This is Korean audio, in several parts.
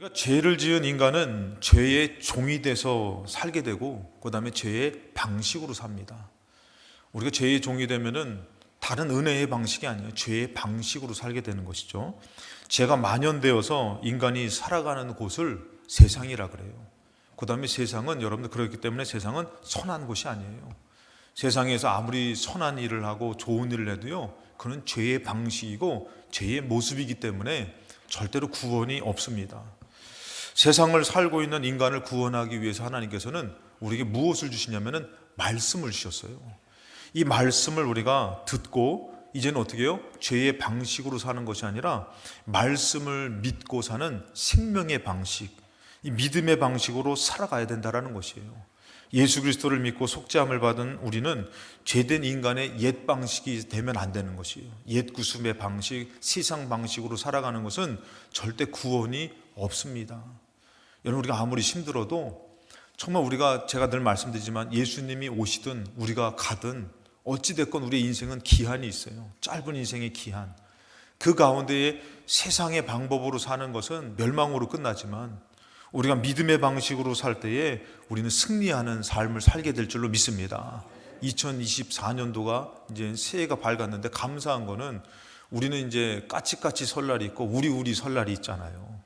우리가 죄를 지은 인간은 죄의 종이 돼서 살게 되고 그 다음에 죄의 방식으로 삽니다. 우리가 죄의 종이 되면은 다른 은혜의 방식이 아니에요. 죄의 방식으로 살게 되는 것이죠. 죄가 만연되어서 인간이 살아가는 곳을 세상이라 그래요. 그 다음에 세상은 여러분들 그렇기 때문에 세상은 선한 곳이 아니에요. 세상에서 아무리 선한 일을 하고 좋은 일을 해도요, 그는 죄의 방식이고 죄의 모습이기 때문에 절대로 구원이 없습니다. 세상을 살고 있는 인간을 구원하기 위해서 하나님께서는 우리에게 무엇을 주시냐면은 말씀을 주셨어요. 이 말씀을 우리가 듣고 이제는 어떻게 해요? 죄의 방식으로 사는 것이 아니라 말씀을 믿고 사는 생명의 방식, 이 믿음의 방식으로 살아가야 된다는 것이에요. 예수 그리스도를 믿고 속죄함을 받은 우리는 죄된 인간의 옛 방식이 되면 안 되는 것이에요. 옛 구습의 방식, 세상 방식으로 살아가는 것은 절대 구원이 없습니다. 여러분, 우리가 아무리 힘들어도 정말 제가 늘 말씀드리지만 예수님이 오시든 우리가 가든 어찌됐건 우리의 인생은 기한이 있어요. 짧은 인생의 기한. 그 가운데에 세상의 방법으로 사는 것은 멸망으로 끝나지만 우리가 믿음의 방식으로 살 때에 우리는 승리하는 삶을 살게 될 줄로 믿습니다. 2024년도가 이제 새해가 밝았는데 감사한 거는 우리는 이제 까치까치 설날이 있고 우리 설날이 있잖아요.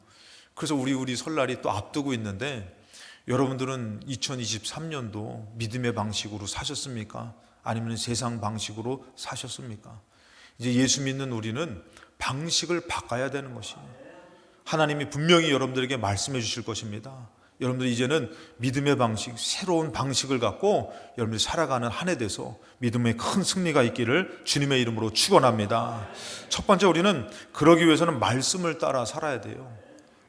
그래서 우리 설날이 또 앞두고 있는데 여러분들은 2023년도 믿음의 방식으로 사셨습니까? 아니면 세상 방식으로 사셨습니까? 이제 예수 믿는 우리는 방식을 바꿔야 되는 것이에요. 하나님이 분명히 여러분들에게 말씀해 주실 것입니다. 여러분들 이제는 믿음의 방식, 새로운 방식을 갖고 여러분들이 살아가는 한 해 돼서 믿음의 큰 승리가 있기를 주님의 이름으로 축원합니다. 첫 번째, 우리는 그러기 위해서는 말씀을 따라 살아야 돼요.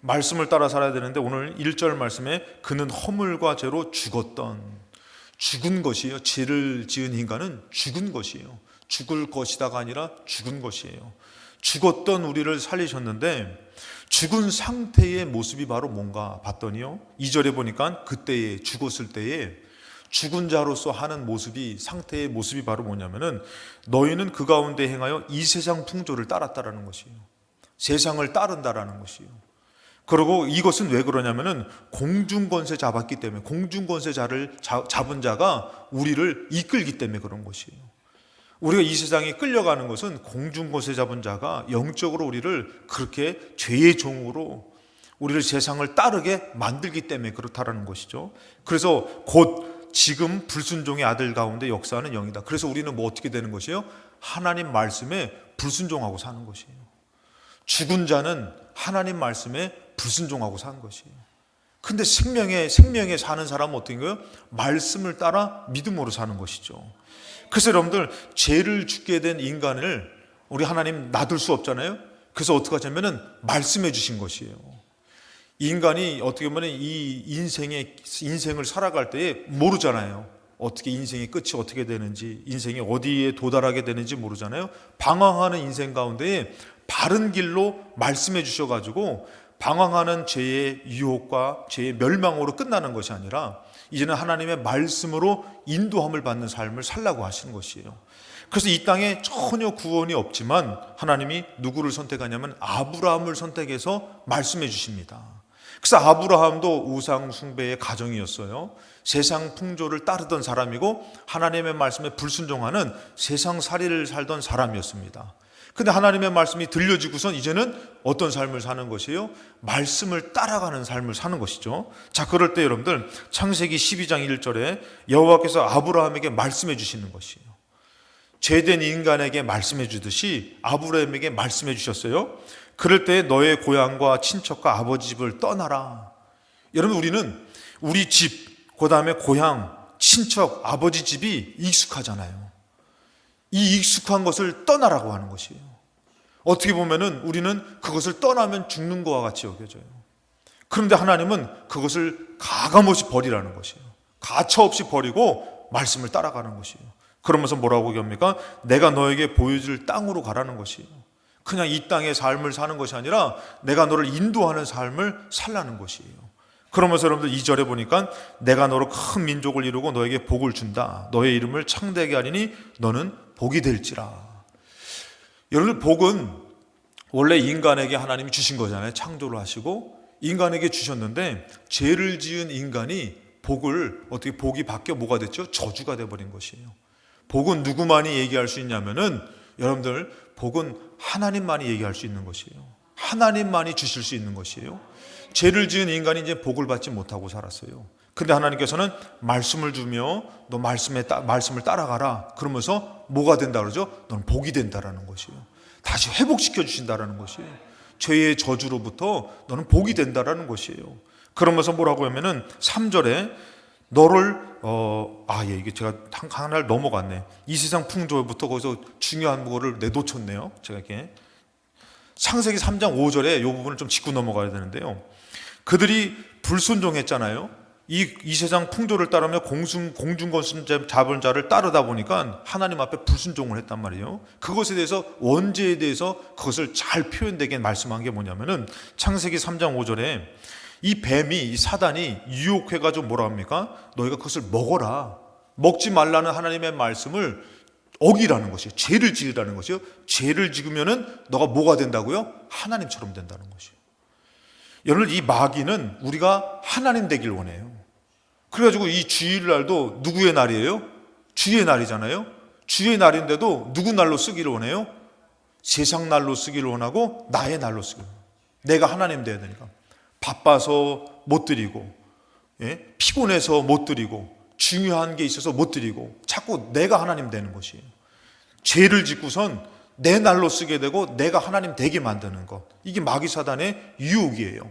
말씀을 따라 살아야 되는데 오늘 1절 말씀에 그는 허물과 죄로 죽은 것이에요. 죄를 지은 인간은 죽은 것이에요. 죽을 것이다가 아니라 죽은 것이에요. 죽었던 우리를 살리셨는데 죽은 상태의 모습이 바로 뭔가 봤더니요, 2절에 보니까 그때에 죽었을 때에 죽은 자로서 하는 모습이, 상태의 모습이 바로 뭐냐면은 너희는 그 가운데 행하여 이 세상 풍조를 따랐다라는 것이에요. 세상을 따른다라는 것이에요. 그리고 이것은 왜 그러냐면은 공중권세 잡았기 때문에, 공중권세자를 잡은 자가 우리를 이끌기 때문에 그런 것이에요. 우리가 이 세상에 끌려가는 것은 공중권세 잡은 자가 영적으로 우리를 그렇게 죄의 종으로 우리를 세상을 따르게 만들기 때문에 그렇다라는 것이죠. 그래서 곧 지금 불순종의 아들 가운데 역사하는 영이다. 그래서 우리는 뭐 어떻게 되는 것이에요? 하나님 말씀에 불순종하고 사는 것이에요. 죽은 자는 하나님 말씀에 불순종하고 사는 것이에요. 근데 생명에 사는 사람은 어떤 거예요? 말씀을 따라 믿음으로 사는 것이죠. 그래서 여러분들, 죄를 짓게 된 인간을 우리 하나님 놔둘 수 없잖아요. 그래서 어떻게 하냐면은 말씀해 주신 것이에요. 인간이 어떻게 보면 이 인생을 살아갈 때에 모르잖아요. 어떻게 인생의 끝이 어떻게 되는지, 인생이 어디에 도달하게 되는지 모르잖아요. 방황하는 인생 가운데 바른 길로 말씀해 주셔가지고 방황하는 죄의 유혹과 죄의 멸망으로 끝나는 것이 아니라 이제는 하나님의 말씀으로 인도함을 받는 삶을 살라고 하시는 것이에요. 그래서 이 땅에 전혀 구원이 없지만 하나님이 누구를 선택하냐면 아브라함을 선택해서 말씀해 주십니다. 그래서 아브라함도 우상 숭배의 가정이었어요. 세상 풍조를 따르던 사람이고 하나님의 말씀에 불순종하는 세상살이를 살던 사람이었습니다. 근데 하나님의 말씀이 들려지고선 이제는 어떤 삶을 사는 것이에요? 말씀을 따라가는 삶을 사는 것이죠. 자, 그럴 때 여러분들 창세기 12장 1절에 여호와께서 아브라함에게 말씀해 주시는 것이에요. 죄된 인간에게 말씀해 주듯이 아브라함에게 말씀해 주셨어요. 그럴 때 너의 고향과 친척과 아버지 집을 떠나라. 여러분, 우리는 우리 집, 그 다음에 고향, 친척, 아버지 집이 익숙하잖아요. 이 익숙한 것을 떠나라고 하는 것이에요. 어떻게 보면은 우리는 그것을 떠나면 죽는 것과 같이 여겨져요. 그런데 하나님은 그것을 가감없이 버리라는 것이에요. 가차없이 버리고 말씀을 따라가는 것이에요. 그러면서 뭐라고 얘기합니까? 내가 너에게 보여줄 땅으로 가라는 것이에요. 그냥 이 땅의 삶을 사는 것이 아니라 내가 너를 인도하는 삶을 살라는 것이에요. 그러면서 여러분들 2절에 보니까 내가 너로 큰 민족을 이루고 너에게 복을 준다. 너의 이름을 창대하게 하리니 너는 복이 될지라. 여러분들, 복은 원래 인간에게 하나님이 주신 거잖아요. 창조를 하시고 인간에게 주셨는데 죄를 지은 인간이 복이 바뀌어 뭐가 됐죠? 저주가 돼버린 것이에요. 복은 누구만이 얘기할 수 있냐면은 여러분들, 복은 하나님만이 얘기할 수 있는 것이에요. 하나님만이 주실 수 있는 것이에요. 죄를 지은 인간이 이제 복을 받지 못하고 살았어요. 근데 하나님께서는 말씀을 주며 너 말씀을 따라가라 그러면서 뭐가 된다 그러죠? 너는 복이 된다라는 것이에요. 다시 회복시켜 주신다라는 것이에요. 죄의 저주로부터 너는 복이 된다라는 것이에요. 그러면서 뭐라고 하면은 3절에 너를 이게 제가 하나를 넘어갔네. 이 세상 풍조부터 거기서 중요한 거를 내놓쳤네요. 제가 이렇게 창세기 3장 5절에 이 부분을 좀 짚고 넘어가야 되는데요. 그들이 불순종했잖아요. 이 세상 풍조를 따르며 공중권순 잡은 자를 따르다 보니까 하나님 앞에 불순종을 했단 말이에요. 그것에 대해서 원죄에 대해서 그것을 잘 표현되게 말씀한 게 뭐냐면은 창세기 3장 5절에 이 뱀이, 이 사단이 유혹해가지고 뭐라 합니까? 너희가 그것을 먹어라. 먹지 말라는 하나님의 말씀을 어기라는 것이에요. 죄를 지으라는 것이에요. 죄를 지으면은 너가 뭐가 된다고요? 하나님처럼 된다는 것이에요. 여러분, 이 마귀는 우리가 하나님 되길 원해요. 그래가지고 이 주일날도 누구의 날이에요? 주의 날이잖아요. 주의 날인데도 누구 날로 쓰기를 원해요? 세상 날로 쓰기를 원하고 나의 날로 쓰기를 원해요. 내가 하나님 돼야 되니까. 바빠서 못 드리고, 피곤해서 못 드리고, 중요한 게 있어서 못 드리고, 자꾸 내가 하나님 되는 것이에요. 죄를 짓고선 내 날로 쓰게 되고 내가 하나님 되게 만드는 것, 이게 마귀 사단의 유혹이에요.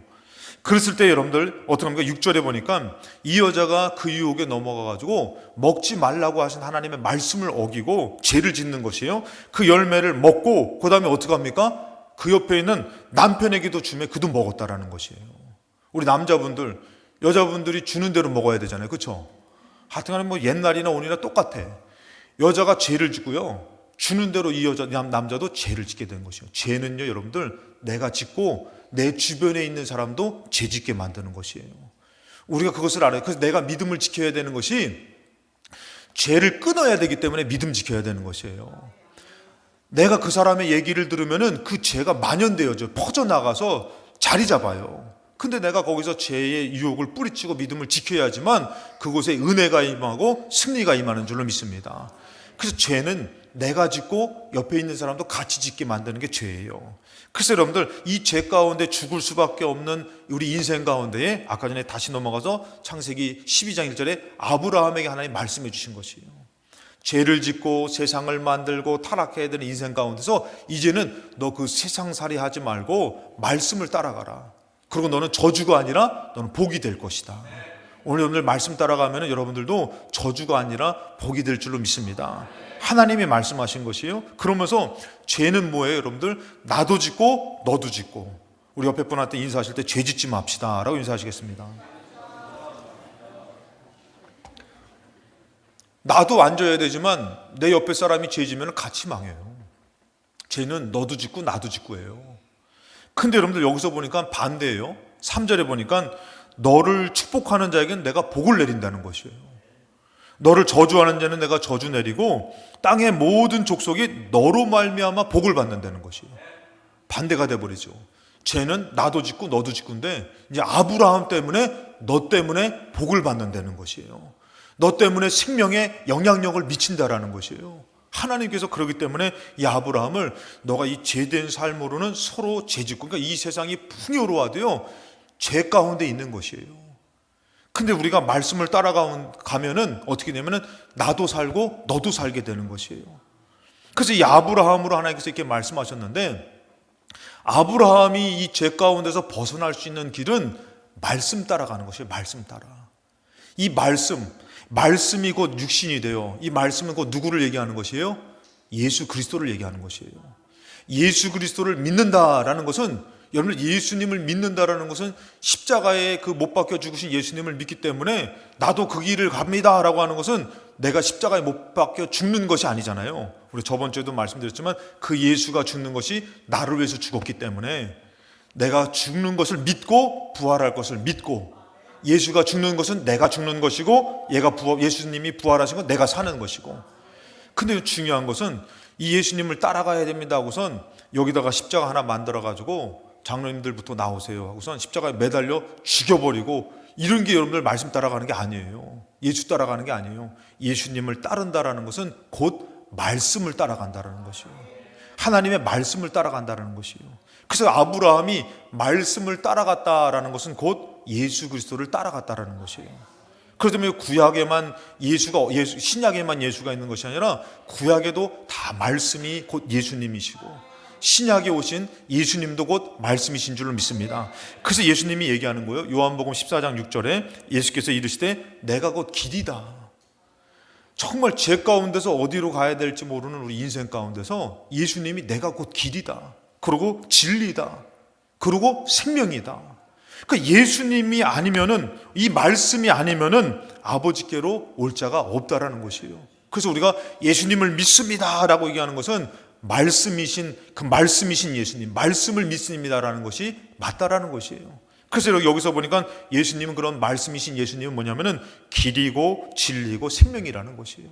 그랬을 때 여러분들 어떻게 합니까? 6절에 보니까 이 여자가 그 유혹에 넘어가가지고 먹지 말라고 하신 하나님의 말씀을 어기고 죄를 짓는 것이에요. 그 열매를 먹고 그 다음에 어떻게 합니까? 그 옆에 있는 남편에게도 주며 그도 먹었다라는 것이에요. 우리 남자분들, 여자분들이 주는 대로 먹어야 되잖아요. 그렇죠? 하여튼간에 뭐 옛날이나 오늘이나 똑같아. 여자가 죄를 짓고요, 주는 대로 이 남자도 죄를 짓게 된 것이에요. 죄는요, 여러분들, 내가 짓고 내 주변에 있는 사람도 죄 짓게 만드는 것이에요. 우리가 그것을 알아요. 그래서 내가 믿음을 지켜야 되는 것이, 죄를 끊어야 되기 때문에 믿음 지켜야 되는 것이에요. 내가 그 사람의 얘기를 들으면은 그 죄가 만연되어져 퍼져나가서 자리 잡아요. 근데 내가 거기서 죄의 유혹을 뿌리치고 믿음을 지켜야지만 그곳에 은혜가 임하고 승리가 임하는 줄로 믿습니다. 그래서 죄는 내가 짓고 옆에 있는 사람도 같이 짓게 만드는 게 죄예요. 그래서 여러분들, 이 죄 가운데 죽을 수밖에 없는 우리 인생 가운데에 아까 전에 다시 넘어가서 창세기 12장 1절에 아브라함에게 하나님 말씀해 주신 것이에요. 죄를 짓고 세상을 만들고 타락해야 되는 인생 가운데서 이제는 너 그 세상살이 하지 말고 말씀을 따라가라. 그리고 너는 저주가 아니라 너는 복이 될 것이다. 오늘 여러분들 말씀 따라가면 여러분들도 저주가 아니라 복이 될 줄로 믿습니다. 하나님이 말씀하신 것이에요. 그러면서 죄는 뭐예요, 여러분들? 나도 짓고 너도 짓고. 우리 옆에 분한테 인사하실 때 죄 짓지 맙시다 라고 인사하시겠습니다. 나도 안 져야 되지만 내 옆에 사람이 죄 지면 같이 망해요. 죄는 너도 짓고 나도 짓고예요. 근데 여러분들 여기서 보니까 반대예요. 3절에 보니까 너를 축복하는 자에게는 내가 복을 내린다는 것이에요. 너를 저주하는 자는 내가 저주 내리고 땅의 모든 족속이 너로 말미암아 복을 받는다는 것이에요. 반대가 돼버리죠. 죄는 나도 짓고 너도 짓고인데 이제 아브라함 때문에 너 때문에 복을 받는다는 것이에요. 너 때문에 생명에 영향력을 미친다라는 것이에요. 하나님께서 그러기 때문에 이 아브라함을 너가 이 죄된 삶으로는 서로 죄짓고, 그러니까 이 세상이 풍요로워도요 죄 가운데 있는 것이에요. 근데 우리가 말씀을 따라가면은 어떻게 되면은 나도 살고 너도 살게 되는 것이에요. 그래서 이 아브라함으로 하나님께서 이렇게 말씀하셨는데, 아브라함이 이 죄 가운데서 벗어날 수 있는 길은 말씀 따라가는 것이에요. 말씀 따라. 이 말씀이 곧 육신이 되어, 이 말씀은 곧 누구를 얘기하는 것이에요? 예수 그리스도를 얘기하는 것이에요. 예수 그리스도를 믿는다라는 것은, 여러분, 예수님을 믿는다라는 것은 십자가에 그 못 박혀 죽으신 예수님을 믿기 때문에 나도 그 길을 갑니다라고 하는 것은 내가 십자가에 못 박혀 죽는 것이 아니잖아요. 우리 저번 주에도 말씀드렸지만 그 예수가 죽는 것이 나를 위해서 죽었기 때문에 내가 죽는 것을 믿고 부활할 것을 믿고, 예수가 죽는 것은 내가 죽는 것이고 예수님이 부활하신 건 내가 사는 것이고. 근데 중요한 것은 이 예수님을 따라가야 됩니다 하고선 여기다가 십자가 하나 만들어 가지고 장로님들부터 나오세요 하고선 십자가에 매달려 죽여버리고 이런 게 여러분들 말씀 따라가는 게 아니에요. 예수 따라가는 게 아니에요. 예수님을 따른다라는 것은 곧 말씀을 따라간다라는 것이에요. 하나님의 말씀을 따라간다라는 것이에요. 그래서 아브라함이 말씀을 따라갔다라는 것은 곧 예수 그리스도를 따라갔다라는 것이에요. 그렇기 때문에 구약에만 신약에만 예수가 있는 것이 아니라 구약에도 다 말씀이 곧 예수님이시고 신약에 오신 예수님도 곧 말씀이신 줄로 믿습니다. 그래서 예수님이 얘기하는 거예요. 요한복음 14장 6절에 예수께서 이르시되 내가 곧 길이다. 정말 죄 가운데서 어디로 가야 될지 모르는 우리 인생 가운데서 예수님이 내가 곧 길이다. 그리고 진리다. 그리고 생명이다. 그러니까 예수님이 아니면은, 이 말씀이 아니면은 아버지께로 올 자가 없다라는 것이에요. 그래서 우리가 예수님을 믿습니다라고 얘기하는 것은 말씀이신 예수님, 말씀을 믿습니다라는 것이 맞다라는 것이에요. 그래서 여기서 보니까 예수님은, 그런 말씀이신 예수님은 뭐냐면은 길이고 진리고 생명이라는 것이에요.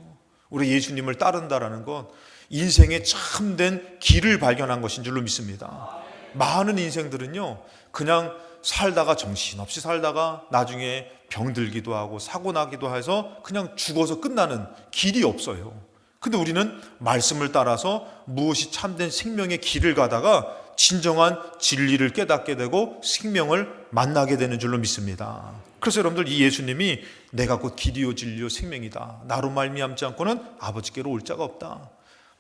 우리 예수님을 따른다라는 것, 인생의 참된 길을 발견한 것인 줄로 믿습니다. 많은 인생들은요, 그냥 살다가 정신없이 살다가 나중에 병들기도 하고 사고 나기도 해서 그냥 죽어서 끝나는, 길이 없어요. 근데 우리는 말씀을 따라서 무엇이 참된 생명의 길을 가다가 진정한 진리를 깨닫게 되고 생명을 만나게 되는 줄로 믿습니다. 그래서 여러분들, 이 예수님이 내가 곧 길이요 진리요 생명이다, 나로 말미암지 않고는 아버지께로 올 자가 없다,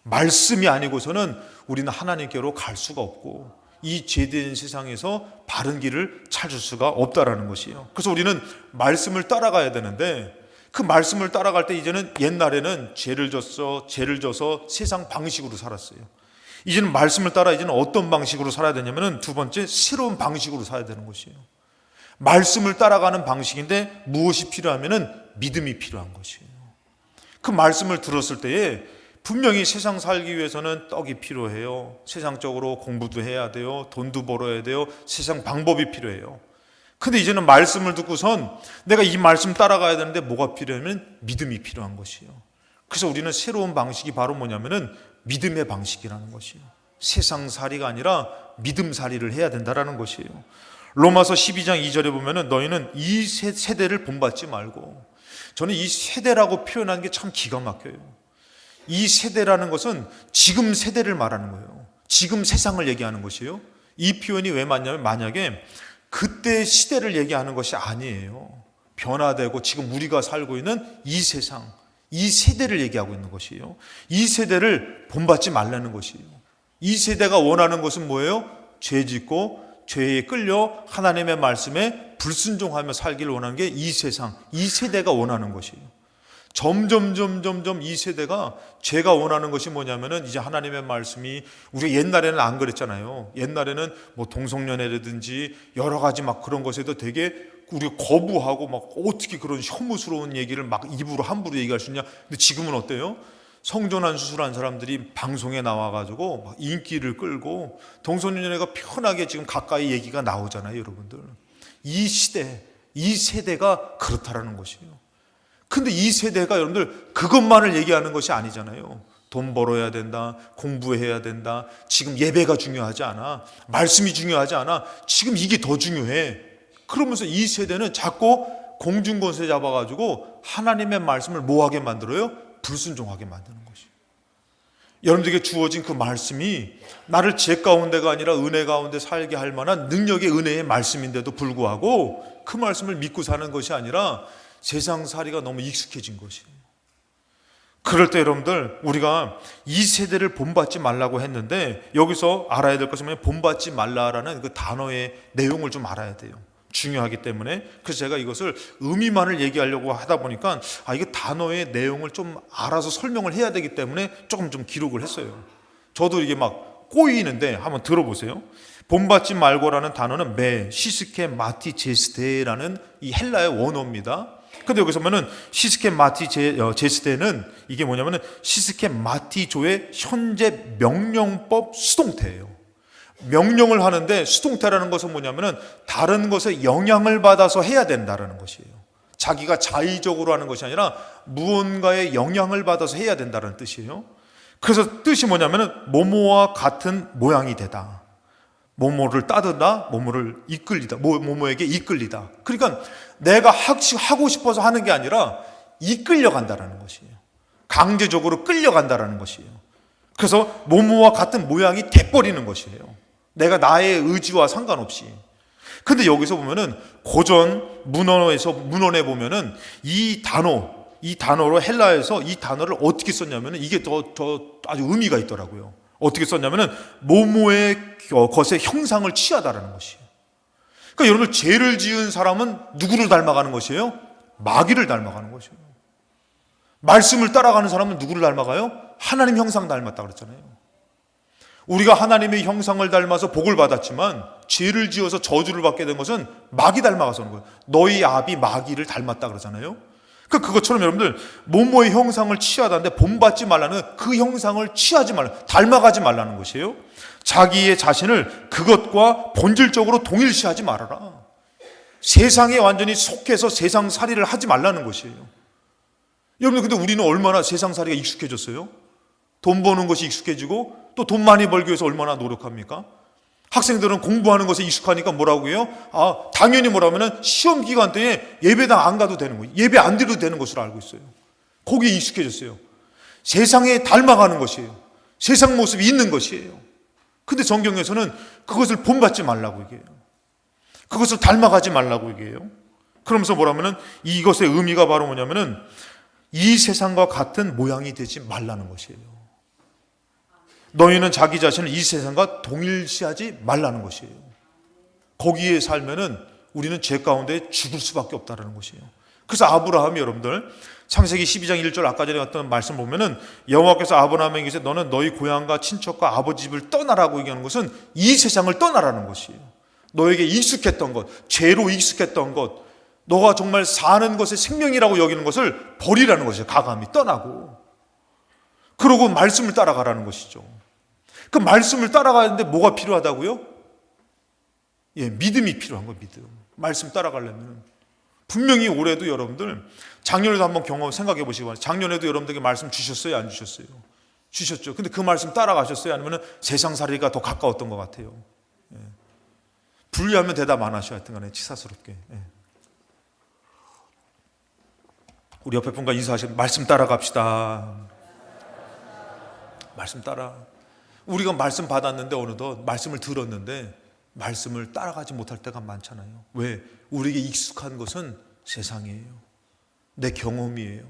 말씀이 아니고서는 우리는 하나님께로 갈 수가 없고 이 죄된 세상에서 바른 길을 찾을 수가 없다라는 것이에요. 그래서 우리는 말씀을 따라가야 되는데, 그 말씀을 따라갈 때 이제는, 옛날에는 죄를 져서 세상 방식으로 살았어요. 이제는 말씀을 따라 이제는 어떤 방식으로 살아야 되냐면은, 두 번째, 새로운 방식으로 살아야 되는 것이에요. 말씀을 따라가는 방식인데 무엇이 필요하면은 믿음이 필요한 것이에요. 그 말씀을 들었을 때에 분명히 세상 살기 위해서는 떡이 필요해요. 세상적으로 공부도 해야 돼요. 돈도 벌어야 돼요. 세상 방법이 필요해요. 근데 이제는 말씀을 듣고선 내가 이 말씀 따라가야 되는데 뭐가 필요하면 믿음이 필요한 것이에요. 그래서 우리는 새로운 방식이 바로 뭐냐면은 믿음의 방식이라는 것이에요. 세상살이가 아니라 믿음살이를 해야 된다라는 것이에요. 로마서 12장 2절에 보면은 너희는 이 세대를 본받지 말고, 저는 이 세대라고 표현하는 게 참 기가 막혀요. 이 세대라는 것은 지금 세대를 말하는 거예요. 지금 세상을 얘기하는 것이에요. 이 표현이 왜 맞냐면, 만약에 그때 시대를 얘기하는 것이 아니에요. 변화되고 지금 우리가 살고 있는 이 세상, 이 세대를 얘기하고 있는 것이에요. 이 세대를 본받지 말라는 것이에요. 이 세대가 원하는 것은 뭐예요? 죄 짓고 죄에 끌려 하나님의 말씀에 불순종하며 살기를 원하는 게 이 세상, 이 세대가 원하는 것이에요. 점점 이 세대가, 제가 원하는 것이 뭐냐면은 이제 하나님의 말씀이, 우리가 옛날에는 안 그랬잖아요. 옛날에는 뭐 동성연애라든지 여러 가지 막 그런 것에도 되게 우리가 거부하고 막 어떻게 그런 혐오스러운 얘기를 막 입으로 함부로 얘기할 수 있냐. 근데 지금은 어때요? 성전환 수술한 사람들이 방송에 나와가지고 막 인기를 끌고 동성연애가 편하게 지금 가까이 얘기가 나오잖아요, 여러분들. 이 시대, 이 세대가 그렇다라는 것이에요. 근데 이 세대가 여러분들 그것만을 얘기하는 것이 아니잖아요. 돈 벌어야 된다, 공부해야 된다, 지금 예배가 중요하지 않아, 말씀이 중요하지 않아, 지금 이게 더 중요해. 그러면서 이 세대는 자꾸 공중권세 잡아가지고 하나님의 말씀을 뭐하게 만들어요? 불순종하게 만드는 것이에요. 여러분들에게 주어진 그 말씀이 나를 죄 가운데가 아니라 은혜 가운데 살게 할 만한 능력의 은혜의 말씀인데도 불구하고 그 말씀을 믿고 사는 것이 아니라 세상살이가 너무 익숙해진 것이에요. 그럴 때 여러분들, 우리가 이 세대를 본받지 말라고 했는데 여기서 알아야 될 것은 뭐냐면, 본받지 말라라는 그 단어의 내용을 좀 알아야 돼요. 중요하기 때문에. 그래서 제가 이것을 의미만을 얘기하려고 하다 보니까 이게 단어의 내용을 좀 알아서 설명을 해야 되기 때문에 조금 좀 기록을 했어요. 저도 이게 막 꼬이는데 한번 들어보세요. 본받지 말고라는 단어는 시스케 마티 제스테라는 이 헬라의 원어입니다. 근데 여기서 보면은 시스케 마티 제스테는 이게 뭐냐면은 시스케 마티조의 현재 명령법 수동태예요. 명령을 하는데 수동태라는 것은 뭐냐면은 다른 것에 영향을 받아서 해야 된다라는 것이에요. 자기가 자의적으로 하는 것이 아니라 무언가의 영향을 받아서 해야 된다는 뜻이에요. 그래서 뜻이 뭐냐면은 뭐뭐와 같은 모양이 되다, 뭐뭐를 따르다, 뭐뭐를 이끌리다, 뭐뭐에게 이끌리다. 그러니까 내가 하고 싶어서 하는 게 아니라 이끌려간다라는 것이에요. 강제적으로 끌려간다라는 것이에요. 그래서 뭐뭐와 같은 모양이 돼버리는 것이에요. 내가 나의 의지와 상관없이. 근데 여기서 보면은 고전 문헌에 보면은 이 단어로 헬라에서 이 단어를 어떻게 썼냐면은 이게 더 아주 의미가 있더라고요. 어떻게 썼냐면은 모모의 것의 형상을 취하다라는 것이에요. 그러니까 여러분, 죄를 지은 사람은 누구를 닮아가는 것이에요? 마귀를 닮아가는 것이에요. 말씀을 따라가는 사람은 누구를 닮아가요? 하나님 형상 닮았다 그랬잖아요. 우리가 하나님의 형상을 닮아서 복을 받았지만 죄를 지어서 저주를 받게 된 것은 마귀 닮아가서 하는 거예요. 너희 아비 마귀를 닮았다 그러잖아요. 그것처럼 여러분들 모모의 형상을 취하다는데 본받지 말라는, 그 형상을 취하지 말라, 닮아가지 말라는 것이에요. 자기의 자신을 그것과 본질적으로 동일시하지 말아라. 세상에 완전히 속해서 세상살이를 하지 말라는 것이에요. 여러분들, 근데 우리는 얼마나 세상살이가 익숙해졌어요? 돈 버는 것이 익숙해지고 또 돈 많이 벌기 위해서 얼마나 노력합니까? 학생들은 공부하는 것에 익숙하니까 뭐라고 해요? 당연히 뭐라면은 시험 기간 때에 예배당 안 가도 되는 거예요. 예배 안 드려도 되는 것으로 알고 있어요. 거기에 익숙해졌어요. 세상에 닮아가는 것이에요. 세상 모습이 있는 것이에요. 근데 성경에서는 그것을 본받지 말라고 얘기해요. 그것을 닮아가지 말라고 얘기해요. 그러면서 뭐라면은 이것의 의미가 바로 뭐냐면은 이 세상과 같은 모양이 되지 말라는 것이에요. 너희는 자기 자신을 이 세상과 동일시하지 말라는 것이에요. 거기에 살면은 우리는 죄 가운데 죽을 수밖에 없다는 것이에요. 그래서 아브라함이, 여러분들 창세기 12장 1절 아까 전에 갔던 말씀 보면은 여호와께서 아브라함에게 너는 너희 고향과 친척과 아버지 집을 떠나라고 얘기하는 것은 이 세상을 떠나라는 것이에요. 너에게 익숙했던 것, 죄로 익숙했던 것, 너가 정말 사는 것의 생명이라고 여기는 것을 버리라는 것이에요. 가감히 떠나고. 그러고 말씀을 따라가라는 것이죠. 그 말씀을 따라가는데 뭐가 필요하다고요? 믿음이 필요한 거예요. 믿음. 말씀 따라가려면 분명히 올해도 여러분들, 작년에도 한번 생각해 보시기 바랍니다. 작년에도 여러분들에게 말씀 주셨어요? 안 주셨어요? 주셨죠. 근데 그 말씀 따라가셨어요? 아니면 세상살이가 더 가까웠던 것 같아요? 불리하면 대답 안 하셔야 하여튼 간에 치사스럽게. 우리 옆에 분과 인사하시면 말씀 따라갑시다. 말씀 따라. 우리가 말씀 받았는데 어느덧 말씀을 들었는데 말씀을 따라가지 못할 때가 많잖아요. 왜? 우리에게 익숙한 것은 세상이에요. 내 경험이에요.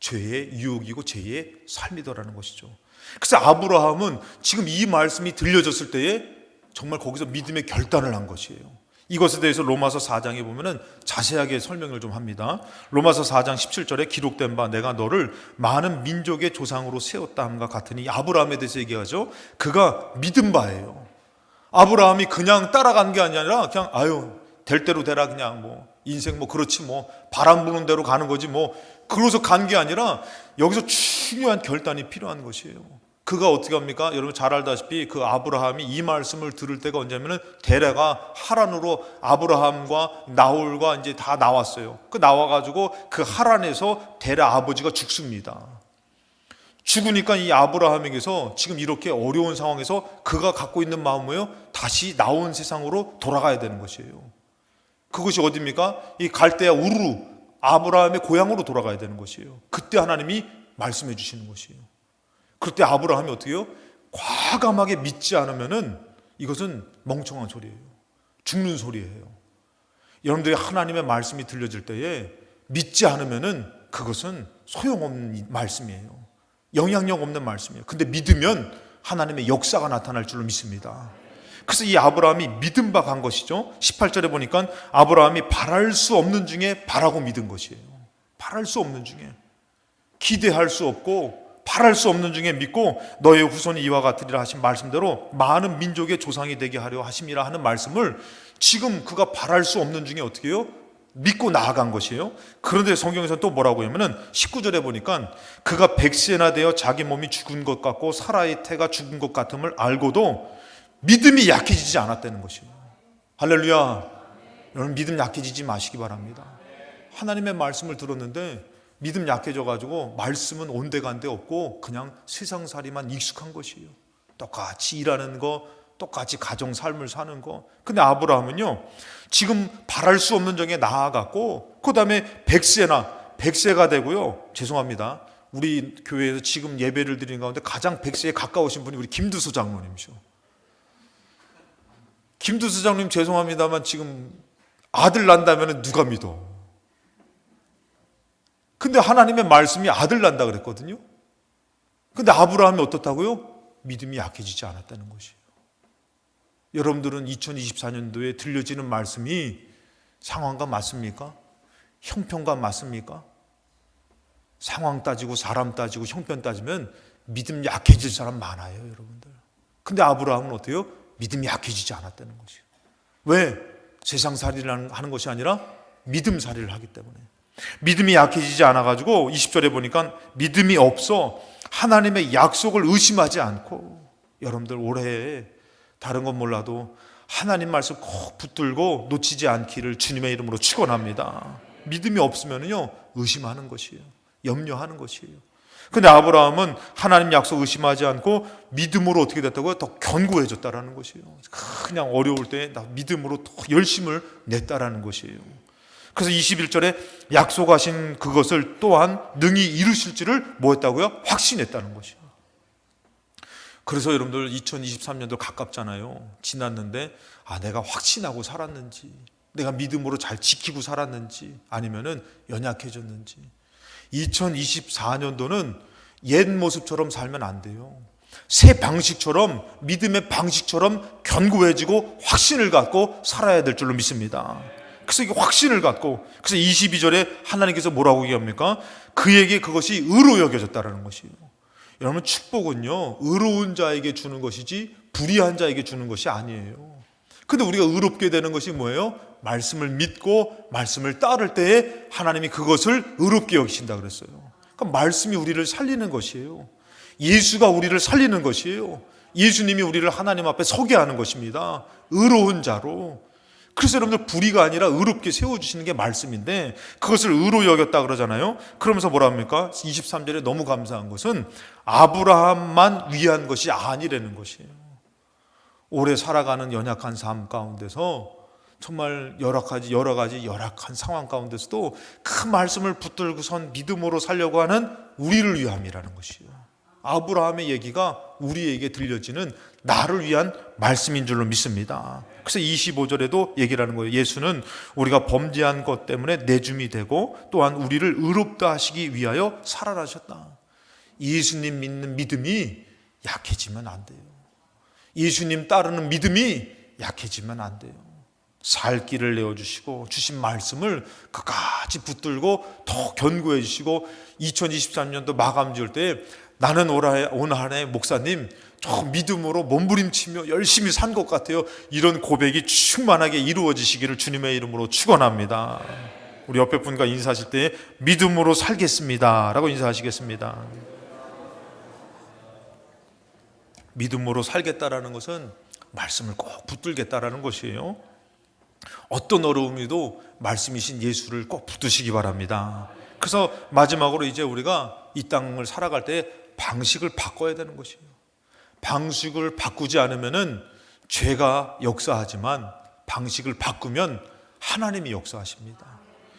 죄의 유혹이고 죄의 삶이더라는 것이죠. 그래서 아브라함은 지금 이 말씀이 들려졌을 때에 정말 거기서 믿음의 결단을 한 것이에요. 이것에 대해서 로마서 4장에 보면은 자세하게 설명을 좀 합니다. 로마서 4장 17절에 기록된 바 내가 너를 많은 민족의 조상으로 세웠다 함과 같으니, 아브라함에 대해서 얘기하죠. 그가 믿은 바예요. 아브라함이 그냥 따라간 게 아니라 그냥 될 대로 되라, 그냥 인생 그렇지 바람 부는 대로 가는 거지 그러서 간 게 아니라 여기서 중요한 결단이 필요한 것이에요. 그가 어떻게 합니까? 여러분 잘 알다시피 그 아브라함이 이 말씀을 들을 때가 언제냐면은 데레가 하란으로 아브라함과 나홀과 이제 다 나왔어요. 나와가지고 그 하란에서 데레 아버지가 죽습니다. 죽으니까 이 아브라함에게서 지금 이렇게 어려운 상황에서 그가 갖고 있는 마음은 뭐예요? 다시 나온 세상으로 돌아가야 되는 것이에요. 그것이 어디입니까? 이 갈대아 우르, 아브라함의 고향으로 돌아가야 되는 것이에요. 그때 하나님이 말씀해 주시는 것이에요. 그때 아브라함이 어떻게 해요? 과감하게 믿지 않으면은 이것은 멍청한 소리예요. 죽는 소리예요. 여러분들이 하나님의 말씀이 들려질 때에 믿지 않으면은 그것은 소용없는 말씀이에요. 영향력 없는 말씀이에요. 근데 믿으면 하나님의 역사가 나타날 줄로 믿습니다. 그래서 이 아브라함이 믿음 바 간 것이죠. 18절에 보니까 아브라함이 바랄 수 없는 중에 바라고 믿은 것이에요. 바랄 수 없는 중에, 기대할 수 없고 바랄 수 없는 중에 믿고 너의 후손이 이와 같으리라 하신 말씀대로 많은 민족의 조상이 되게 하려 하심이라 하는 말씀을 지금 그가 바랄 수 없는 중에 어떻게 해요? 믿고 나아간 것이에요. 그런데 성경에서는 또 뭐라고 하냐면은 19절에 보니까 그가 100세나 되어 자기 몸이 죽은 것 같고 사라의 태가 죽은 것 같음을 알고도 믿음이 약해지지 않았다는 것이에요. 할렐루야. 여러분 믿음 약해지지 마시기 바랍니다. 하나님의 말씀을 들었는데 믿음 약해져가지고 말씀은 온데간데 없고 그냥 세상살이만 익숙한 것이에요. 똑같이 일하는 거, 똑같이 가정 삶을 사는 거. 근데 아브라함은요, 지금 바랄 수 없는 정에 나아갔고, 그 다음에 100세가 되고요. 죄송합니다. 우리 교회에서 지금 예배를 드리는 가운데 가장 100세에 가까우신 분이 우리 김두수 장로님이죠. 김두수 장로님 죄송합니다만 지금 아들 난다면 누가 믿어? 근데 하나님의 말씀이 아들 난다 그랬거든요. 근데 아브라함이 어떻다고요? 믿음이 약해지지 않았다는 것이에요. 여러분들은 2024년도에 들려지는 말씀이 상황과 맞습니까? 형편과 맞습니까? 상황 따지고 사람 따지고 형편 따지면 믿음 약해질 사람 많아요, 여러분들. 근데 아브라함은 어때요? 믿음이 약해지지 않았다는 것이에요. 왜? 세상살이를 하는 것이 아니라 믿음살이를 하기 때문에. 믿음이 약해지지 않아가지고 20절에 보니까 믿음이 없어 하나님의 약속을 의심하지 않고, 여러분들 올해 다른 건 몰라도 하나님 말씀 꼭 붙들고 놓치지 않기를 주님의 이름으로 축원합니다. 믿음이 없으면요 의심하는 것이에요. 염려하는 것이에요. 근데 아브라함은 하나님 약속 의심하지 않고 믿음으로 어떻게 됐다고요? 더 견고해졌다라는 것이에요. 그냥 어려울 때 나 믿음으로 더 열심을 냈다라는 것이에요. 그래서 21절에 약속하신 그것을 또한 능히 이루실지를 뭐 했다고요? 확신했다는 것이에요. 그래서 여러분들 2023년도 가깝잖아요. 지났는데 내가 확신하고 살았는지, 내가 믿음으로 잘 지키고 살았는지, 아니면은 연약해졌는지. 2024년도는 옛 모습처럼 살면 안 돼요. 새 방식처럼, 믿음의 방식처럼 견고해지고 확신을 갖고 살아야 될 줄로 믿습니다. 그래서 이게 확신을 갖고, 그래서 22절에 하나님께서 뭐라고 얘기합니까? 그에게 그것이 의로 여겨졌다라는 것이에요. 여러분, 축복은요 의로운 자에게 주는 것이지 불의한 자에게 주는 것이 아니에요. 근데 우리가 의롭게 되는 것이 뭐예요? 말씀을 믿고 말씀을 따를 때에 하나님이 그것을 의롭게 여기신다 그랬어요. 그러니까 말씀이 우리를 살리는 것이에요. 예수가 우리를 살리는 것이에요. 예수님이 우리를 하나님 앞에 서게 하는 것입니다. 의로운 자로. 그래서 여러분들 불의가 아니라 의롭게 세워주시는 게 말씀인데, 그것을 의로 여겼다 그러잖아요. 그러면서 뭐라 합니까? 23절에 너무 감사한 것은 아브라함만 위한 것이 아니라는 것이에요. 오래 살아가는 연약한 삶 가운데서 정말 여러 가지 열악한 상황 가운데서도 그 말씀을 붙들고선 믿음으로 살려고 하는 우리를 위함이라는 것이에요. 아브라함의 얘기가 우리에게 들려지는 나를 위한 말씀인 줄로 믿습니다. 그래서 25절에도 얘기를 하는 거예요. 예수는 우리가 범죄한 것 때문에 내줌이 되고 또한 우리를 의롭다 하시기 위하여 살아나셨다. 예수님 믿는 믿음이 약해지면 안 돼요. 예수님 따르는 믿음이 약해지면 안 돼요. 살 길을 내어주시고 주신 말씀을 끝까지 붙들고 더 견고해 주시고, 2023년도 마감 지을 때 나는 올 한 해 목사님 저 믿음으로 몸부림치며 열심히 산 것 같아요. 이런 고백이 충만하게 이루어지시기를 주님의 이름으로 축원합니다. 우리 옆에 분과 인사하실 때 믿음으로 살겠습니다 라고 인사하시겠습니다. 믿음으로 살겠다라는 것은 말씀을 꼭 붙들겠다라는 것이에요. 어떤 어려움에도 말씀이신 예수를 꼭 붙드시기 바랍니다. 그래서 마지막으로 이제 우리가 이 땅을 살아갈 때 방식을 바꿔야 되는 것이에요. 방식을 바꾸지 않으면은 죄가 역사하지만 방식을 바꾸면 하나님이 역사하십니다.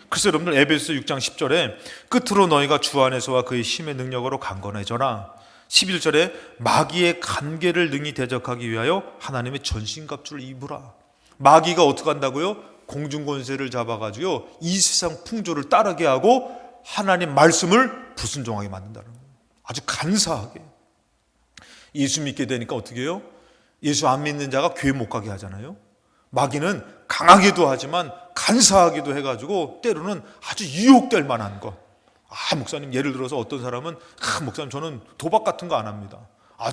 그래서 여러분들 에베소 6장 10절에 끝으로 너희가 주 안에서와 그의 힘의 능력으로 강건해져라. 11절에 마귀의 간계를 능히 대적하기 위하여 하나님의 전신갑주를 입으라. 마귀가 어떻게 한다고요? 공중권세를 잡아가지고 이 세상 풍조를 따르게 하고 하나님 말씀을 불순종하게 만든다는 거예요. 아주 간사하게. 예수 믿게 되니까 어떻게 해요? 예수 안 믿는 자가 교회 못 가게 하잖아요. 마귀는 강하게도 하지만 간사하게도 해가지고 때로는 아주 유혹될 만한 것. 목사님, 예를 들어서 어떤 사람은 목사님 저는 도박 같은 거 안 합니다.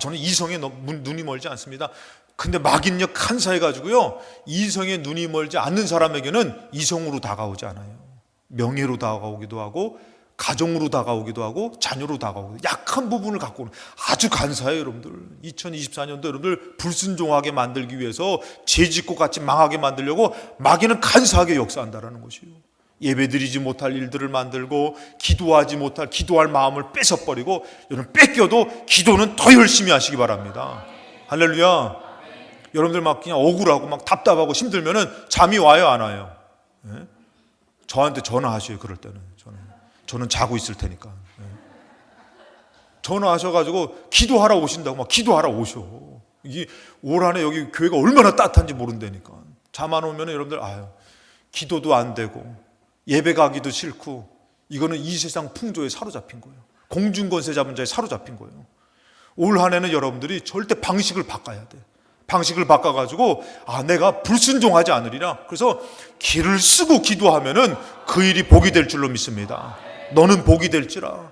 저는 이성에 눈이 멀지 않습니다. 근데 마귀는요 간사해가지고요 이성에 눈이 멀지 않는 사람에게는 이성으로 다가오지 않아요. 명예로 다가오기도 하고 가정으로 다가오기도 하고 자녀로 다가오기도, 약한 부분을 갖고 오는, 아주 간사해요. 여러분들 2024년도 여러분들 불순종하게 만들기 위해서 죄짓고 같이 망하게 만들려고 마귀는 간사하게 역사한다라는 것이에요. 예배드리지 못할 일들을 만들고 기도할 마음을 뺏어버리고, 여러분 뺏겨도 기도는 더 열심히 하시기 바랍니다. 할렐루야. 여러분들 막 그냥 억울하고 막 답답하고 힘들면은 잠이 와요, 안 와요? 예? 저한테 전화하셔요. 그럴 때는 저는 자고 있을 테니까. 예. 전화하셔가지고 기도하러 오신다고 막 기도하러 오셔. 이게 올 한해 여기 교회가 얼마나 따뜻한지 모른다니까. 잠 안 오면 여러분들 기도도 안 되고 예배 가기도 싫고, 이거는 이 세상 풍조에 사로잡힌 거예요. 공중권세 잡은 자에 사로잡힌 거예요. 올 한해는 여러분들이 절대 방식을 바꿔야 돼. 방식을 바꿔가지고 내가 불순종하지 않으리라. 그래서 길을 쓰고 기도하면은 그 일이 복이 될 줄로 믿습니다. 너는 복이 될지라.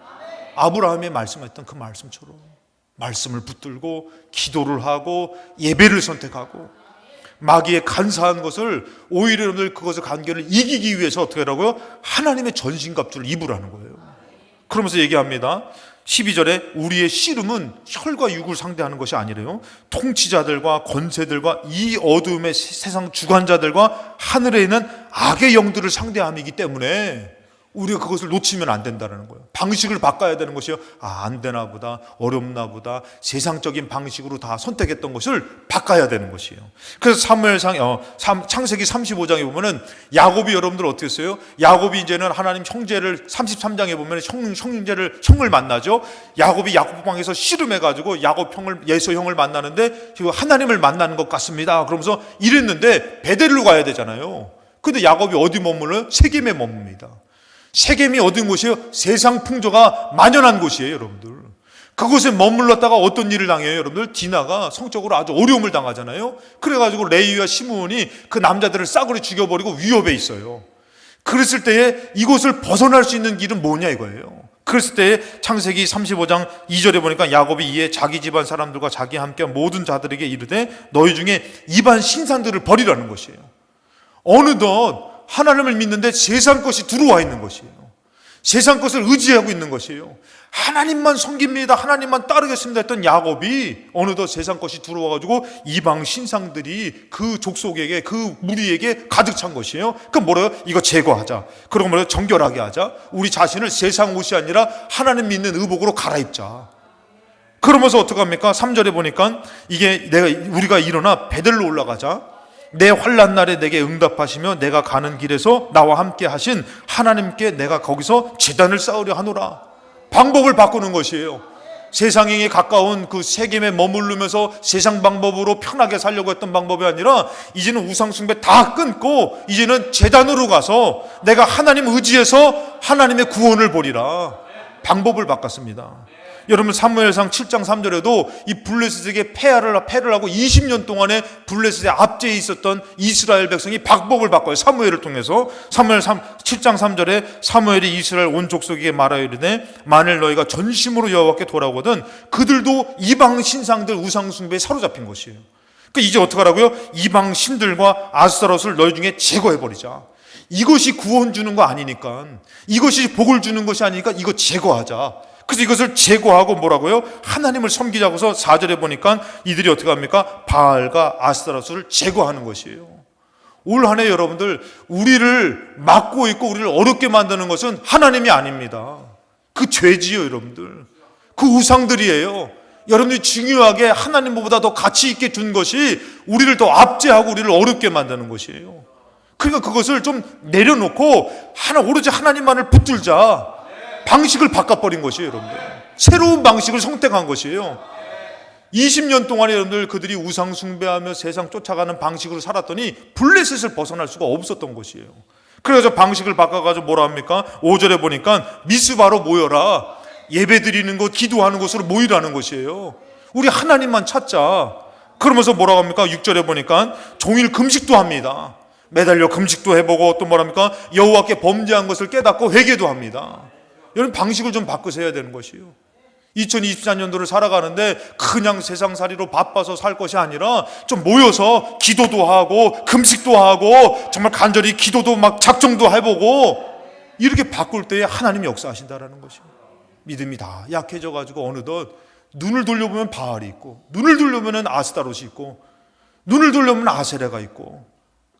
아브라함이 말씀했던 그 말씀처럼 말씀을 붙들고 기도를 하고 예배를 선택하고 마귀의 간사한 것을 오히려 여러분들 그것을 간계를 이기기 위해서 어떻게 하라고요? 하나님의 전신갑주를 입으라는 거예요. 그러면서 얘기합니다. 12절에 우리의 씨름은 혈과 육을 상대하는 것이 아니래요. 통치자들과 권세들과 이 어두움의 세상 주관자들과 하늘에 있는 악의 영들을 상대함이기 때문에 우리가 그것을 놓치면 안 된다는 거예요. 방식을 바꿔야 되는 것이요. 안 되나 보다, 어렵나 보다, 세상적인 방식으로 다 선택했던 것을 바꿔야 되는 것이에요. 그래서 창세기 35장에 보면은 야곱이 여러분들 어떻게 했어요? 야곱이 이제는 하나님 형제를 33장에 보면 형을 만나죠. 야곱이 야곱방에서 씨름해가지고 야곱 형을, 예서 형을 만나는데 하나님을 만나는 것 같습니다. 그러면서 이랬는데 베델로 가야 되잖아요. 근데 야곱이 어디 머물러요? 세겜에 머뭅니다. 세겜이 어딘 곳이에요? 세상 풍조가 만연한 곳이에요, 여러분들. 그곳에 머물렀다가 어떤 일을 당해요, 여러분들? 디나가 성적으로 아주 어려움을 당하잖아요. 그래가지고 레위와 시므온이 그 남자들을 싸그리 죽여버리고 위협에 있어요. 그랬을 때에 이곳을 벗어날 수 있는 길은 뭐냐 이거예요. 그랬을 때에 창세기 35장 2절에 보니까 야곱이 이에 자기 집안 사람들과 자기와 함께 모든 자들에게 이르되 너희 중에 이방 신상들을 버리라는 것이에요. 어느덧 하나님을 믿는데 세상 것이 들어와 있는 것이에요. 세상 것을 의지하고 있는 것이에요. 하나님만 섬깁니다, 하나님만 따르겠습니다 했던 야곱이 어느덧 세상 것이 들어와가지고 이방 신상들이 그 족속에게, 그 무리에게 가득 찬 것이에요. 그럼 뭐래요? 이거 제거하자. 그리고 뭐래요? 정결하게 하자. 우리 자신을 세상 옷이 아니라 하나님 믿는 의복으로 갈아입자. 그러면서 어떡합니까? 3절에 보니까 우리가 일어나 베델로 올라가자. 내 환난 날에 내게 응답하시며 내가 가는 길에서 나와 함께 하신 하나님께 내가 거기서 제단을 쌓으려 하노라. 방법을 바꾸는 것이에요. 세상에 가까운 그 세겜에 머무르면서 세상 방법으로 편하게 살려고 했던 방법이 아니라 이제는 우상 숭배 다 끊고 이제는 제단으로 가서 내가 하나님 의지해서 하나님의 구원을 보리라. 방법을 바꿨습니다. 여러분 사무엘상 7장 3절에도 이 블레셋에게 패를 하고 20년 동안에 블레셋의 압제에 있었던 이스라엘 백성이 방법을 바꿔요. 사무엘을 통해서. 사무엘 7장 3절에 사무엘이 이스라엘 온 족속에게 말하여 이르되 만일 너희가 전심으로 여호와께 돌아오거든 그들도 이방 신상들 우상 숭배에 사로잡힌 것이에요. 그러니까 이제 어떡하라고요? 이방 신들과 아스타롯을 너희 중에 제거해버리자. 이것이 구원 주는 거 아니니까, 이것이 복을 주는 것이 아니니까 이거 제거하자. 그래서 이것을 제거하고 뭐라고요? 하나님을 섬기자고서 4절에 보니까 이들이 어떻게 합니까? 바알과 아스타롯을 제거하는 것이에요. 올 한 해 여러분들 우리를 막고 있고 우리를 어렵게 만드는 것은 하나님이 아닙니다. 그 죄지요, 여러분들. 그 우상들이에요. 여러분들이 중요하게 하나님보다 더 가치 있게 둔 것이 우리를 더 압제하고 우리를 어렵게 만드는 것이에요. 그러니까 그것을 좀 내려놓고 오로지 하나님만을 붙들자. 방식을 바꿔버린 것이에요, 여러분들. 새로운 방식을 선택한 것이에요. 20년 동안에 여러분들 그들이 우상 숭배하며 세상 쫓아가는 방식으로 살았더니 블레셋을 벗어날 수가 없었던 것이에요. 그래서 방식을 바꿔가지고 뭐라 합니까? 5절에 보니까 미스바로 모여라. 예배 드리는 곳, 기도하는 곳으로 모이라는 것이에요. 우리 하나님만 찾자. 그러면서 뭐라고 합니까? 6절에 보니까 종일 금식도 합니다. 매달려 금식도 해보고 또 뭐랍니까? 여호와께 범죄한 것을 깨닫고 회개도 합니다. 여러분 방식을 좀 바꾸셔야 되는 것이에요. 2024년도를 살아가는데 그냥 세상살이로 바빠서 살 것이 아니라 좀 모여서 기도도 하고 금식도 하고 정말 간절히 기도도 막 작정도 해보고 이렇게 바꿀 때에 하나님이 역사하신다라는 것이에요. 믿음이 다 약해져가지고 어느덧 눈을 돌려보면 바알이 있고 눈을 돌려보면 아스타롯이 있고 눈을 돌려보면 아세라가 있고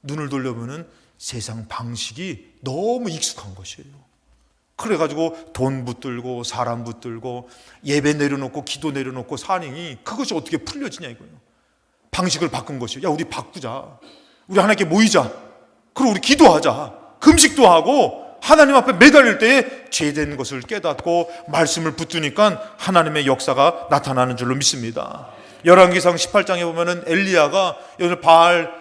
눈을 돌려보면 세상 방식이 너무 익숙한 것이에요. 그래가지고 돈 붙들고 사람 붙들고 예배 내려놓고 기도 내려놓고 사니 그것이 어떻게 풀려지냐 이거예요. 방식을 바꾼 것이에요. 야, 우리 바꾸자. 우리 하나님께 모이자. 그리고 우리 기도하자. 금식도 하고 하나님 앞에 매달릴 때에 죄된 것을 깨닫고 말씀을 붙드니까 하나님의 역사가 나타나는 줄로 믿습니다. 열왕기상 18장에 보면은 엘리야가 오늘 바알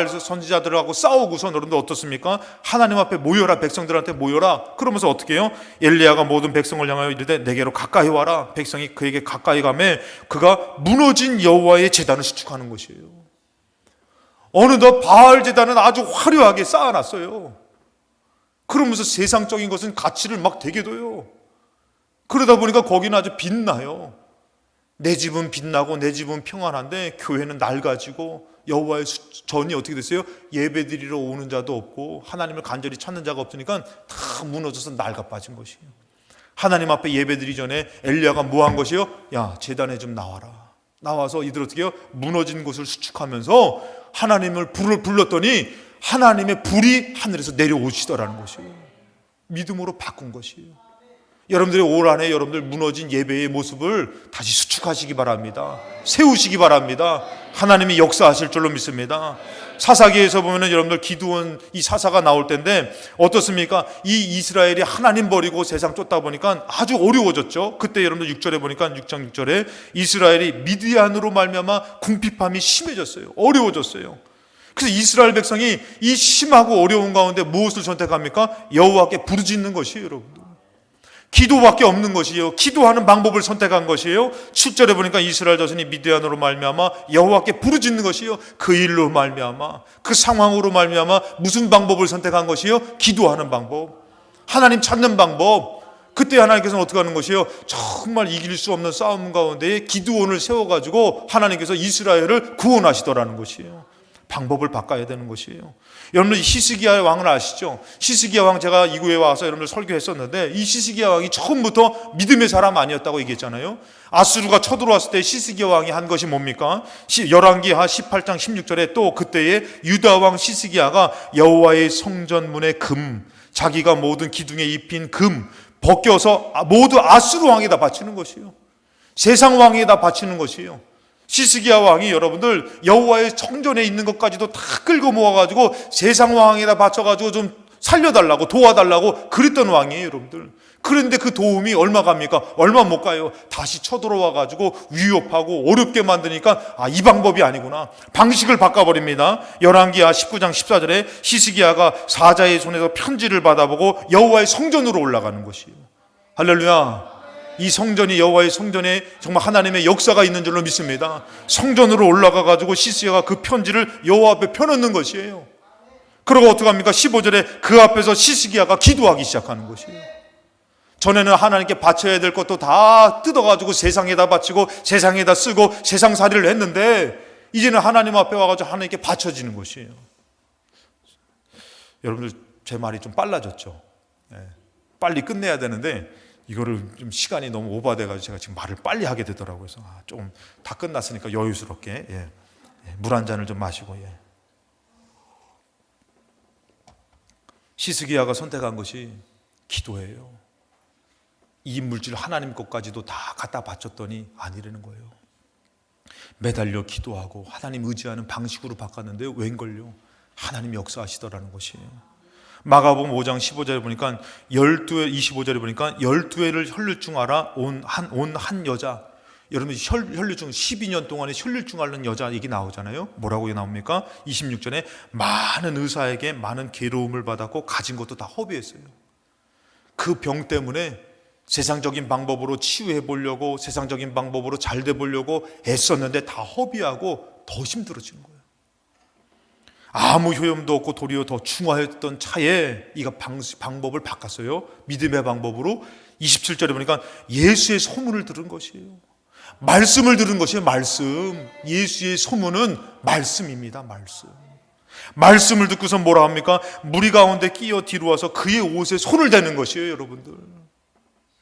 선지자들하고 싸우고서 여러분들 어떻습니까? 하나님 앞에 모여라, 백성들한테 모여라. 그러면서 어떻게 해요? 엘리야가 모든 백성을 향하여 이르되 내게로 가까이 와라. 백성이 그에게 가까이 가매 그가 무너진 여호와의 제단을 수축하는 것이에요. 어느덧 바알 제단은 아주 화려하게 쌓아놨어요. 그러면서 세상적인 것은 가치를 막 되게 둬요. 그러다 보니까 거기는 아주 빛나요. 내 집은 빛나고 내 집은 평안한데 교회는 낡아지고 여호와의 전이 어떻게 됐어요? 예배드리러 오는 자도 없고 하나님을 간절히 찾는 자가 없으니까 다 무너져서 낡아 빠진 것이에요. 하나님 앞에 예배드리기 전에 엘리야가 뭐 한 것이요? 야, 제단에 좀 나와라. 나와서 이들 어떻게 해요? 무너진 곳을 수축하면서 하나님을 불렀더니 하나님의 불이 하늘에서 내려오시더라는 것이에요. 믿음으로 바꾼 것이에요. 여러분들이 올 한해 여러분들 무너진 예배의 모습을 다시 수축하시기 바랍니다. 세우시기 바랍니다. 하나님이 역사하실 줄로 믿습니다. 사사기에서 보면은 여러분들 기드온 이 사사가 나올 텐데 어떻습니까? 이 이스라엘이 하나님 버리고 세상 쫓다 보니까 아주 어려워졌죠. 그때 여러분들 6절에 보니까 6장 6절에 이스라엘이 미디안으로 말미암아 궁핍함이 심해졌어요. 어려워졌어요. 그래서 이스라엘 백성이 이 심하고 어려운 가운데 무엇을 선택합니까? 여호와께 부르짖는 것이에요, 여러분들. 기도밖에 없는 것이에요. 기도하는 방법을 선택한 것이에요. 7절에 보니까 이스라엘 자손이 미디안으로 말미암아 여호와께 부르짖는 것이에요. 그 일로 말미암아, 그 상황으로 말미암아 무슨 방법을 선택한 것이에요? 기도하는 방법, 하나님 찾는 방법. 그때 하나님께서는 어떻게 하는 것이에요? 정말 이길 수 없는 싸움 가운데 기드온을 세워가지고 하나님께서 이스라엘을 구원하시더라는 것이에요. 방법을 바꿔야 되는 것이에요. 여러분들 히스기야 왕을 아시죠? 히스기야 왕 제가 이구에 와서 여러분들 설교했었는데 이 히스기야 왕이 처음부터 믿음의 사람 아니었다고 얘기했잖아요. 아수르가 쳐들어왔을 때 히스기야 왕이 한 것이 뭡니까? 열왕기하 18장 16절에 또 그때에 유다 왕 히스기야가 여호와의 성전 문의 금, 자기가 모든 기둥에 입힌 금 벗겨서 모두 아수르 왕에다 바치는 것이에요. 세상 왕에다 바치는 것이에요. 히스기야 왕이 여러분들 여호와의 성전에 있는 것까지도 다 끌고 모아가지고 세상 왕에다 바쳐가지고 좀 살려달라고 도와달라고 그랬던 왕이에요, 여러분들. 그런데 그 도움이 얼마 갑니까? 얼마 못 가요. 다시 쳐들어와가지고 위협하고 어렵게 만드니까 이 방법이 아니구나. 방식을 바꿔버립니다. 열왕기하 19장 14절에 히스기야가 사자의 손에서 편지를 받아보고 여호와의 성전으로 올라가는 것이에요. 할렐루야. 이 성전이 여호와의 성전에 정말 하나님의 역사가 있는 줄로 믿습니다. 성전으로 올라가 가지고 히스기야가 그 편지를 여호와 앞에 펴놓는 것이에요. 그러고 어떻게 합니까? 15절에 그 앞에서 히스기야가 기도하기 시작하는 것이에요. 전에는 하나님께 바쳐야 될 것도 다 뜯어가지고 세상에다 바치고 세상에다 쓰고 세상살이를 했는데 이제는 하나님 앞에 와가지고 하나님께 바쳐지는 것이에요. 여러분들 제 말이 좀 빨라졌죠? 빨리 끝내야 되는데 이거를 좀 시간이 너무 오버돼가지고 제가 지금 말을 빨리 하게 되더라고요. 그래서 조금 다 끝났으니까 여유스럽게 물 한 잔을 좀 마시고. 히스기야가 선택한 것이 기도예요. 이 물질 하나님 것까지도 다 갖다 바쳤더니 아니라는 거예요. 매달려 기도하고 하나님 의지하는 방식으로 바꿨는데 웬걸요? 하나님 역사하시더라는 것이에요. 마가복음 5장 15절에 보니까 12회 25절에 보니까 12회를 혈류증 앓아 온 한 여자, 여러분 혈류증 12년 동안에 혈류증 앓는 여자 얘기 나오잖아요. 뭐라고 나옵니까? 26절에 많은 의사에게 많은 괴로움을 받았고 가진 것도 다 허비했어요. 그 병 때문에 세상적인 방법으로 치유해 보려고 세상적인 방법으로 잘 돼 보려고 애썼는데 다 허비하고 더 힘들어지는 거예요. 아무 효험도 없고 도리어 더 중화했던 차에 이가 방법을 바꿨어요. 믿음의 방법으로. 27절에 보니까 예수의 소문을 들은 것이에요. 말씀을 들은 것이에요. 말씀. 예수의 소문은 말씀입니다. 말씀을 듣고서 뭐라 합니까? 무리 가운데 끼어 뒤로 와서 그의 옷에 손을 대는 것이에요, 여러분들.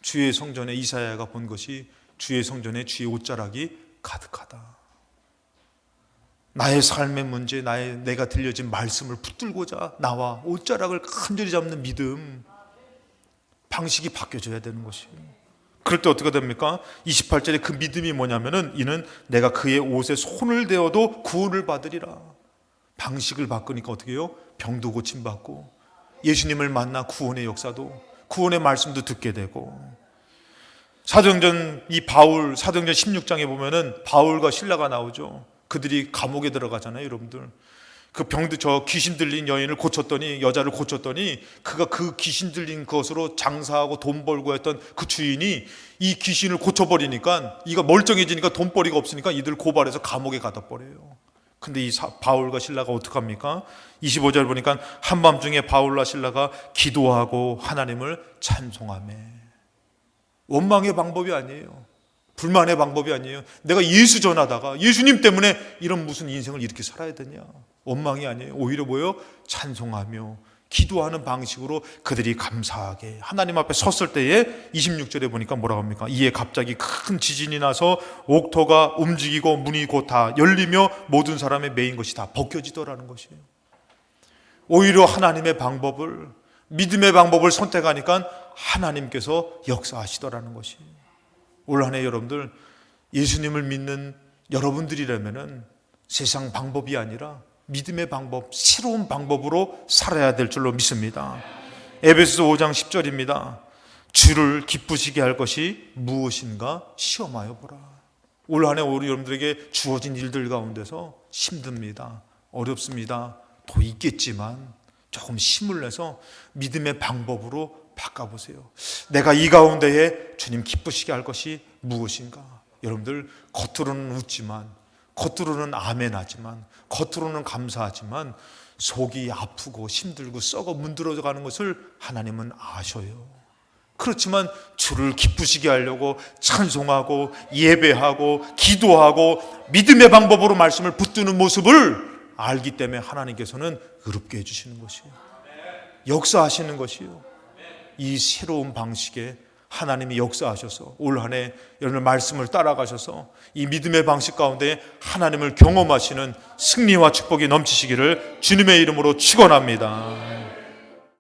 주의 성전에 이사야가 본 것이 주의 성전에 주의 옷자락이 가득하다. 나의 삶의 문제, 내가 들려진 말씀을 붙들고자 나와 옷자락을 간절히 잡는 믿음, 방식이 바뀌어져야 되는 것이에요. 그럴 때 어떻게 됩니까? 28절에 그 믿음이 뭐냐면은 이는 내가 그의 옷에 손을 대어도 구원을 받으리라. 방식을 바꾸니까 어떻게 해요? 병도 고침받고 예수님을 만나 구원의 역사도, 구원의 말씀도 듣게 되고. 사도행전 사도행전 16장에 보면은 바울과 실라가 나오죠. 그들이 감옥에 들어가잖아요, 여러분들. 그 귀신 들린 여인을 고쳤더니, 여자를 고쳤더니 그가 그 귀신 들린 것으로 장사하고 돈 벌고 했던 그 주인이 이 귀신을 고쳐버리니까, 이가 멀쩡해지니까 돈벌이가 없으니까 이들 고발해서 감옥에 가다 버려요. 근데 이 바울과 실라가 어떡합니까? 25절 보니까 한밤중에 바울과 실라가 기도하고 하나님을 찬송하며. 원망의 방법이 아니에요. 불만의 방법이 아니에요. 내가 예수 전하다가 예수님 때문에 이런 무슨 인생을 이렇게 살아야 되냐. 원망이 아니에요. 오히려 뭐예요? 찬송하며 기도하는 방식으로 그들이 감사하게 하나님 앞에 섰을 때에 26절에 보니까 뭐라고 합니까? 이에 갑자기 큰 지진이 나서 옥토가 움직이고 문이 곧 다 열리며 모든 사람의 매인 것이 다 벗겨지더라는 것이에요. 오히려 하나님의 방법을, 믿음의 방법을 선택하니까 하나님께서 역사하시더라는 것이에요. 올 한 해 여러분들 예수님을 믿는 여러분들이라면은 세상 방법이 아니라 믿음의 방법, 새로운 방법으로 살아야 될 줄로 믿습니다. 에베소서 5장 10절입니다. 주를 기쁘시게 할 것이 무엇인가 시험하여 보라. 올 한 해 우리 여러분들에게 주어진 일들 가운데서 힘듭니다. 어렵습니다. 더 있겠지만 조금 힘을 내서 믿음의 방법으로 바꿔보세요. 내가 이 가운데에 주님 기쁘시게 할 것이 무엇인가. 여러분들 겉으로는 웃지만, 겉으로는 아멘하지만, 겉으로는 감사하지만 속이 아프고 힘들고 썩어 문드러져가는 것을 하나님은 아셔요. 그렇지만 주를 기쁘시게 하려고 찬송하고 예배하고 기도하고 믿음의 방법으로 말씀을 붙드는 모습을 알기 때문에 하나님께서는 의롭게 해주시는 것이에요. 역사하시는 것이에요. 이 새로운 방식에 하나님이 역사하셔서 올 한 해 여러분의 말씀을 따라가셔서 이 믿음의 방식 가운데 하나님을 경험하시는 승리와 축복이 넘치시기를 주님의 이름으로 축원합니다.